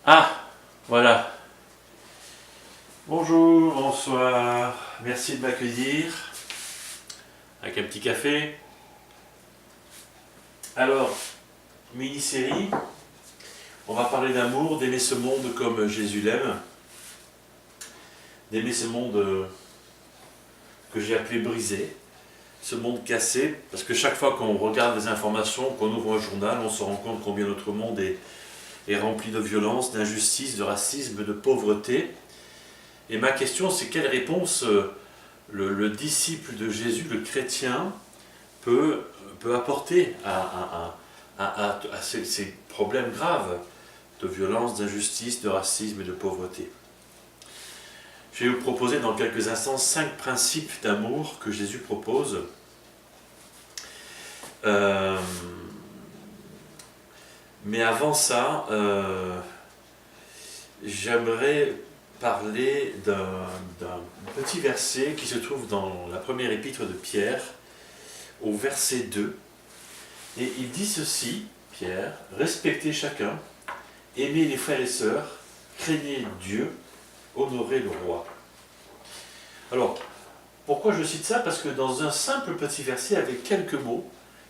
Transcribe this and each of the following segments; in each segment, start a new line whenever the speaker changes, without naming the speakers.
Ah, voilà. Bonjour, bonsoir. Merci de m'accueillir. Avec un petit café. Alors, mini-série. On va parler d'amour, d'aimer ce monde comme Jésus l'aime. D'aimer ce monde que j'ai appelé brisé. Ce monde cassé. Parce que chaque fois qu'on regarde les informations, qu'on ouvre un journal, on se rend compte combien notre monde est rempli de violence, d'injustice, de racisme, de pauvreté. Et ma question, c'est quelle réponse le disciple de Jésus, le chrétien, peut apporter à ces problèmes graves de violence, d'injustice, de racisme et de pauvreté. Je vais vous proposer dans quelques instants 5 principes d'amour que Jésus propose. Mais avant ça, j'aimerais parler d'un petit verset qui se trouve dans la première épître de Pierre, au verset 2. Et il dit ceci, Pierre, « Respectez chacun, aimez les frères et sœurs, craignez Dieu, honorez le roi. » Alors, pourquoi je cite ça? Parce que dans un simple petit verset, avec quelques mots,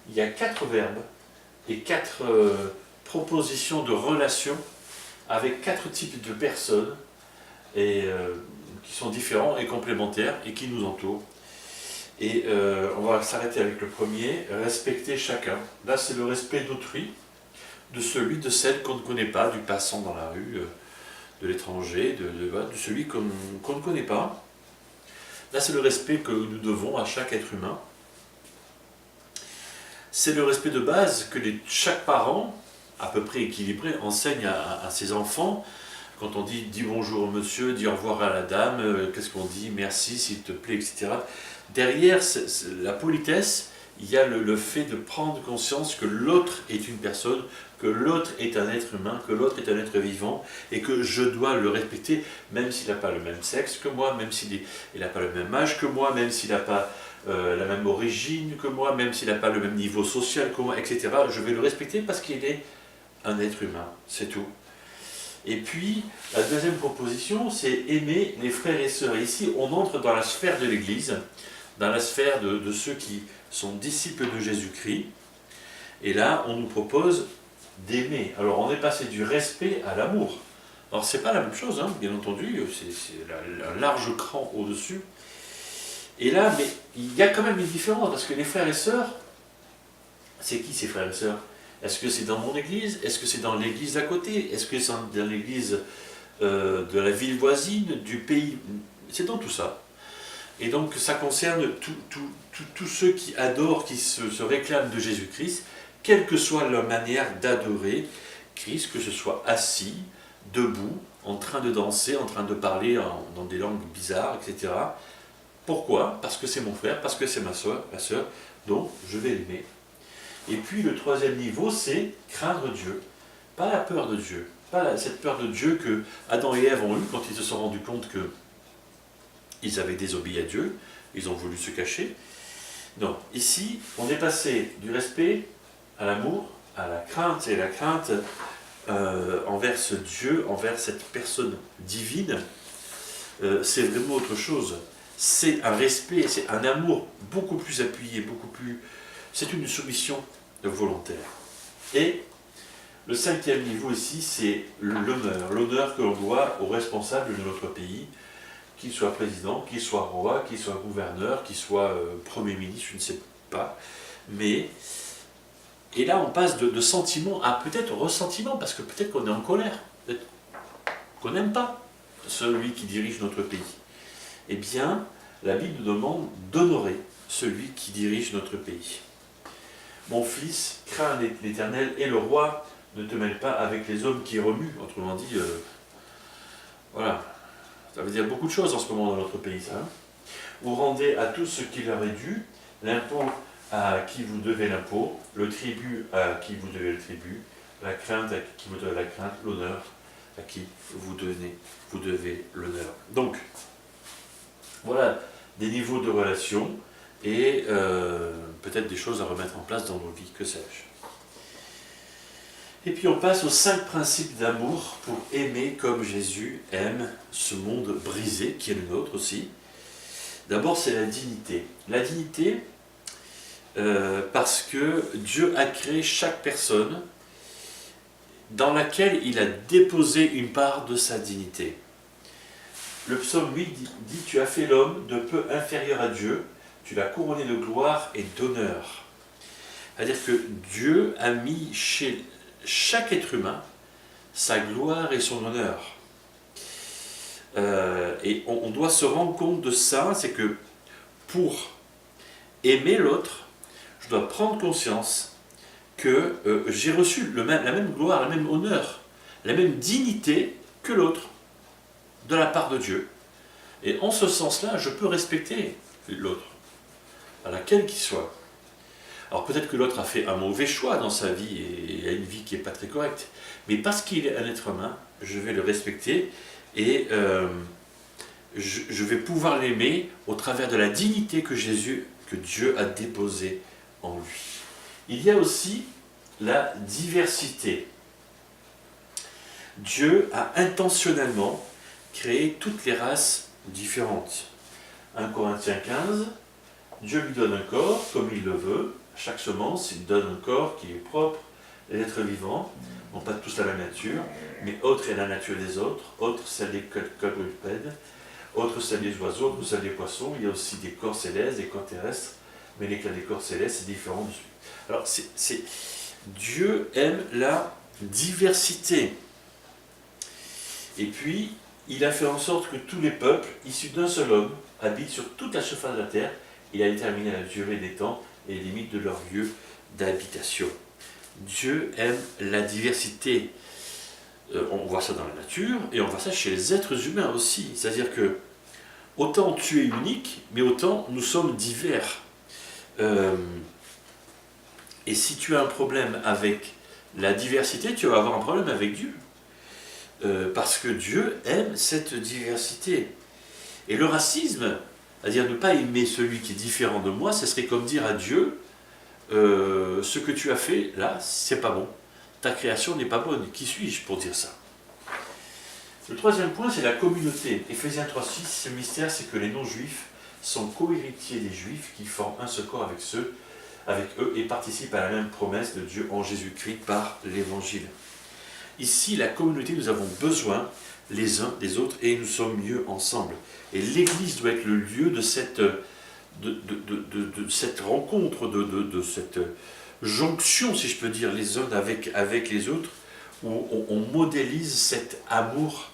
il y a 4 verbes et 4 propositions de relations avec 4 types de personnes et qui sont différents et complémentaires et qui nous entourent. Et on va s'arrêter avec le premier, respecter chacun. Là, c'est le respect d'autrui, de celui, de celle qu'on ne connaît pas, du passant dans la rue, de l'étranger, de celui qu'on ne connaît pas. Là, c'est le respect que nous devons à chaque être humain. C'est le respect de base que chaque parent, à peu près équilibré, enseigne à ses enfants. Quand on dit bonjour monsieur, dit au revoir à la dame, qu'est-ce qu'on dit, merci s'il te plaît, etc. Derrière la politesse, il y a le fait de prendre conscience que l'autre est une personne, que l'autre est un être humain, que l'autre est un être vivant, et que je dois le respecter, même s'il n'a pas le même sexe que moi, même s'il n'a pas le même âge que moi, même s'il n'a pas la même origine que moi, même s'il n'a pas le même niveau social que moi, etc. Je vais le respecter parce qu'il est un être humain, c'est tout. Et puis, la deuxième proposition, c'est aimer les frères et sœurs. Et ici, on entre dans la sphère de l'Église, dans la sphère de ceux qui sont disciples de Jésus-Christ. Et là, on nous propose d'aimer. Alors, on est passé du respect à l'amour. Alors, c'est pas la même chose, hein, bien entendu, c'est un large cran au-dessus. Et là, mais il y a quand même une différence, parce que les frères et sœurs, c'est qui ces frères et sœurs? Est-ce que c'est dans mon église? Est-ce que c'est dans l'église d'à côté? Est-ce que c'est dans l'église de la ville voisine, du pays? C'est dans tout ça. Et donc ça concerne tous ceux qui adorent, qui se réclament de Jésus-Christ, quelle que soit leur manière d'adorer Christ, que ce soit assis, debout, en train de danser, en train de parler dans des langues bizarres, etc. Pourquoi? Parce que c'est mon frère, parce que c'est ma sœur, donc je vais l'aimer. Et puis le troisième niveau, c'est craindre Dieu. Pas la peur de Dieu, pas cette peur de Dieu que Adam et Ève ont eue quand ils se sont rendus compte qu'ils avaient désobéi à Dieu, ils ont voulu se cacher. Non, ici, on est passé du respect à l'amour, à la crainte, et la crainte envers ce Dieu, envers cette personne divine, c'est vraiment autre chose. C'est un respect, c'est un amour beaucoup plus appuyé, beaucoup plus... C'est une soumission volontaire. Et le cinquième niveau ici, c'est l'honneur que l'on doit aux responsables de notre pays, qu'il soit président, qu'il soit roi, qu'il soit gouverneur, qu'il soit premier ministre, je ne sais pas. Mais, et là on passe de sentiment à peut-être ressentiment, parce que peut-être qu'on est en colère, peut-être qu'on n'aime pas celui qui dirige notre pays. Eh bien, la Bible nous demande d'honorer celui qui dirige notre pays. Mon fils, crains l'Éternel, et le roi, ne te mêle pas avec les hommes qui remuent. Autrement dit, voilà, ça veut dire beaucoup de choses en ce moment dans notre pays, ça. Hein. Vous rendez à tous ce qui leur est dû, l'impôt à qui vous devez l'impôt, le tribut à qui vous devez le tribut, la crainte à qui vous devez la crainte, l'honneur à qui vous devez l'honneur. Donc, voilà des niveaux de relations et peut-être des choses à remettre en place dans nos vies, que sais-je. Et puis on passe aux 5 principes d'amour pour aimer comme Jésus aime ce monde brisé, qui est le nôtre aussi. D'abord, c'est la dignité. La dignité, parce que Dieu a créé chaque personne dans laquelle il a déposé une part de sa dignité. Le psaume 8 dit « Tu as fait l'homme de peu inférieur à Dieu, tu l'as couronné de gloire et d'honneur. » C'est-à-dire que Dieu a mis chez chaque être humain sa gloire et son honneur. Et on doit se rendre compte de ça, c'est que pour aimer l'autre, je dois prendre conscience que j'ai reçu la même gloire, la même honneur, la même dignité que l'autre, de la part de Dieu. Et en ce sens-là, je peux respecter l'autre, à laquelle qu'il soit. Alors peut-être que l'autre a fait un mauvais choix dans sa vie et a une vie qui n'est pas très correcte, mais parce qu'il est un être humain, je vais le respecter et je vais pouvoir l'aimer au travers de la dignité que Dieu a déposée en lui. Il y a aussi la diversité. Dieu a intentionnellement créé toutes les races différentes. 1 Corinthiens 15, Dieu lui donne un corps comme il le veut. À chaque semence, il donne un corps qui est propre. Les êtres vivants n'ont pas tous la même nature, mais autre est la nature des autres, autre celle des quadrupèdes, autre celle des oiseaux, autre celle des poissons. Il y a aussi des corps célestes, des corps terrestres, mais les corps célestes, c'est différent. Alors, Dieu aime la diversité. Et puis, il a fait en sorte que tous les peuples, issus d'un seul homme, habitent sur toute la surface de la terre. Il a déterminé la durée des temps et les limites de leur lieu d'habitation. Dieu aime la diversité. On voit ça dans la nature et on voit ça chez les êtres humains aussi. C'est-à-dire que autant tu es unique, mais autant nous sommes divers. Et si tu as un problème avec la diversité, tu vas avoir un problème avec Dieu. Parce que Dieu aime cette diversité. Et le racisme, c'est-à-dire ne pas aimer celui qui est différent de moi, ce serait comme dire à Dieu, ce que tu as fait là, c'est pas bon. Ta création n'est pas bonne. Qui suis-je pour dire ça? Le troisième point, c'est la communauté. Éphésiens 3,6, le mystère, c'est que les non-juifs sont co-héritiers des juifs qui forment un seul corps avec eux et participent à la même promesse de Dieu en Jésus-Christ par l'Évangile. Ici, la communauté, nous avons besoin les uns des autres et nous sommes mieux ensemble. Et l'Église doit être le lieu de cette rencontre, de cette jonction, si je peux dire, les uns avec les autres, où on modélise cet amour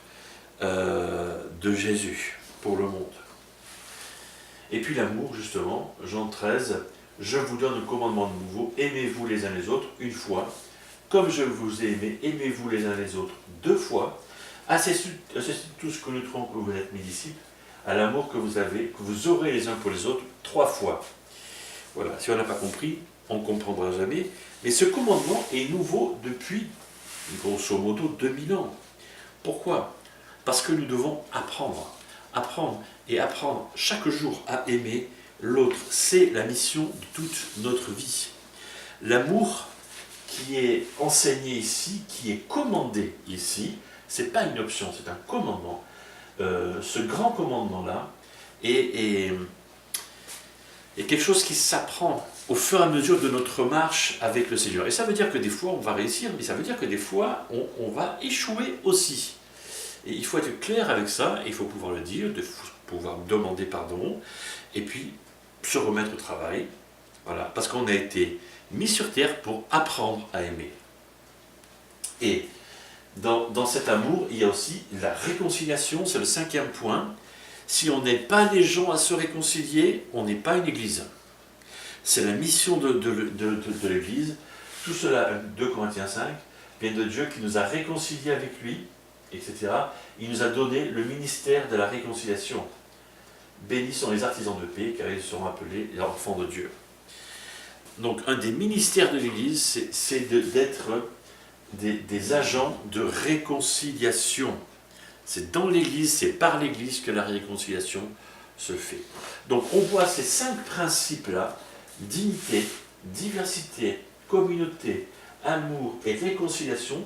de Jésus pour le monde. Et puis l'amour, justement, Jean 13, je vous donne un commandement nouveau, aimez-vous les uns les autres une fois, comme je vous ai aimé, aimez-vous les uns les autres 2 fois, assez tous connaîtront que vous êtes mes disciples, à l'amour que vous aurez les uns pour les autres 3 fois. Voilà, si on n'a pas compris, on ne comprendra jamais. Mais ce commandement est nouveau depuis, grosso modo, 2000 ans. Pourquoi? Parce que nous devons apprendre chaque jour à aimer l'autre. C'est la mission de toute notre vie. L'amour qui est enseigné ici, qui est commandé ici, ce n'est pas une option, c'est un commandement. Ce grand commandement-là est quelque chose qui s'apprend au fur et à mesure de notre marche avec le Seigneur. Et ça veut dire que des fois on va réussir, mais ça veut dire que des fois on va échouer aussi. Et il faut être clair avec ça, et il faut pouvoir le dire, pouvoir demander pardon, et puis se remettre au travail. Voilà, parce qu'on a été mis sur terre pour apprendre à aimer. Et dans cet amour, il y a aussi la réconciliation, c'est le 5e point. Si on n'aide pas les gens à se réconcilier, on n'est pas une église. C'est la mission de l'église. Tout cela, 2 Corinthiens 5, vient de Dieu qui nous a réconciliés avec lui, etc. Il nous a donné le ministère de la réconciliation. Bénis sont les artisans de paix, car ils seront appelés les enfants de Dieu. Donc, un des ministères de l'église, c'est d'être des agents de réconciliation. C'est dans l'Église, c'est par l'Église que la réconciliation se fait. Donc on voit ces 5 principes-là, dignité, diversité, communauté, amour et réconciliation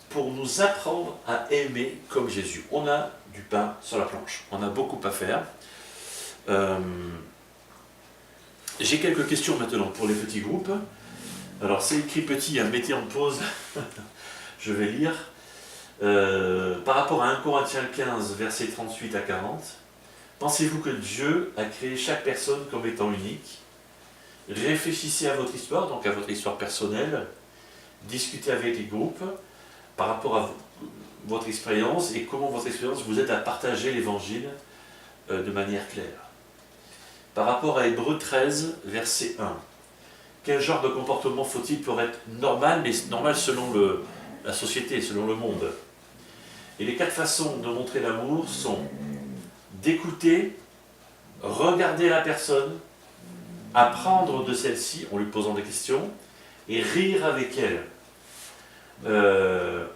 pour nous apprendre à aimer comme Jésus. On a du pain sur la planche, on a beaucoup à faire. J'ai quelques questions maintenant pour les petits groupes. Alors c'est écrit petit, hein, mettez en pause, je vais lire. Par rapport à 1 Corinthiens 15, versets 38 à 40, pensez-vous que Dieu a créé chaque personne comme étant unique? Réfléchissez à votre histoire, donc à votre histoire personnelle, discutez avec les groupes par rapport à votre expérience et comment votre expérience vous aide à partager l'évangile de manière claire. Par rapport à Hébreux 13, verset 1, quel genre de comportement faut-il pour être normal, mais normal selon la société, selon le monde? Et les 4 façons de montrer l'amour sont d'écouter, regarder la personne, apprendre de celle-ci en lui posant des questions et rire avec elle.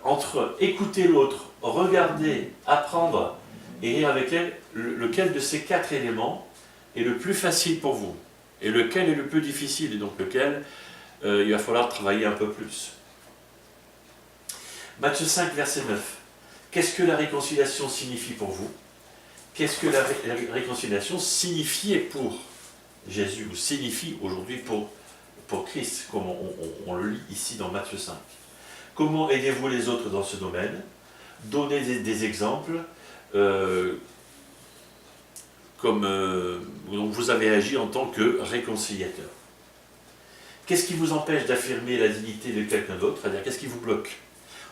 Entre écouter l'autre, regarder, apprendre et rire avec elle, lequel de ces 4 éléments est le plus facile pour vous? Et lequel est le plus difficile, et donc lequel il va falloir travailler un peu plus? Matthieu 5, verset 9. Qu'est-ce que la réconciliation signifie pour vous? Qu'est-ce que la réconciliation signifiait pour Jésus, ou signifie aujourd'hui pour Christ, comme on le lit ici dans Matthieu 5? Comment aidez-vous les autres dans ce domaine? Donnez des exemples, comme donc vous avez agi en tant que réconciliateur. Qu'est-ce qui vous empêche d'affirmer la dignité de quelqu'un d'autre? C'est-à-dire, qu'est-ce qui vous bloque?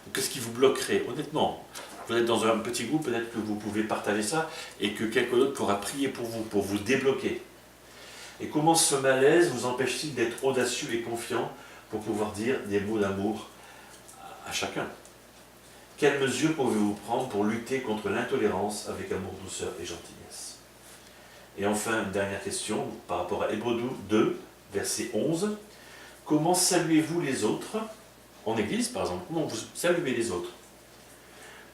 Ou qu'est-ce qui vous bloquerait? Honnêtement, vous êtes dans un petit groupe, peut-être que vous pouvez partager ça et que quelqu'un d'autre pourra prier pour vous débloquer. Et comment ce malaise vous empêche-t-il d'être audacieux et confiant pour pouvoir dire des mots d'amour à chacun? Quelles mesures pouvez-vous prendre pour lutter contre l'intolérance avec amour, douceur et gentillesse? Et enfin, une dernière question par rapport à Hébreux 2, verset 11. Comment saluez-vous les autres en Église, par exemple? Comment vous saluez les autres?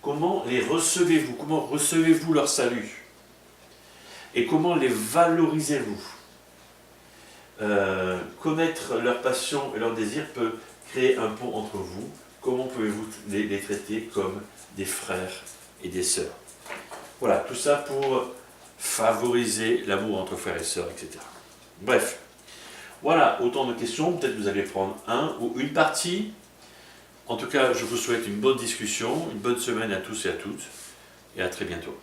Comment les recevez-vous? Comment recevez-vous leur salut? Et comment les valorisez-vous? Connaître leur passion et leur désir peut créer un pont entre vous. Comment pouvez-vous les traiter comme des frères et des sœurs? Voilà, tout ça pour favoriser l'amour entre frères et sœurs, etc. Bref, voilà autant de questions. Peut-être que vous allez prendre un ou une partie. En tout cas, je vous souhaite une bonne discussion, une bonne semaine à tous et à toutes, et à très bientôt.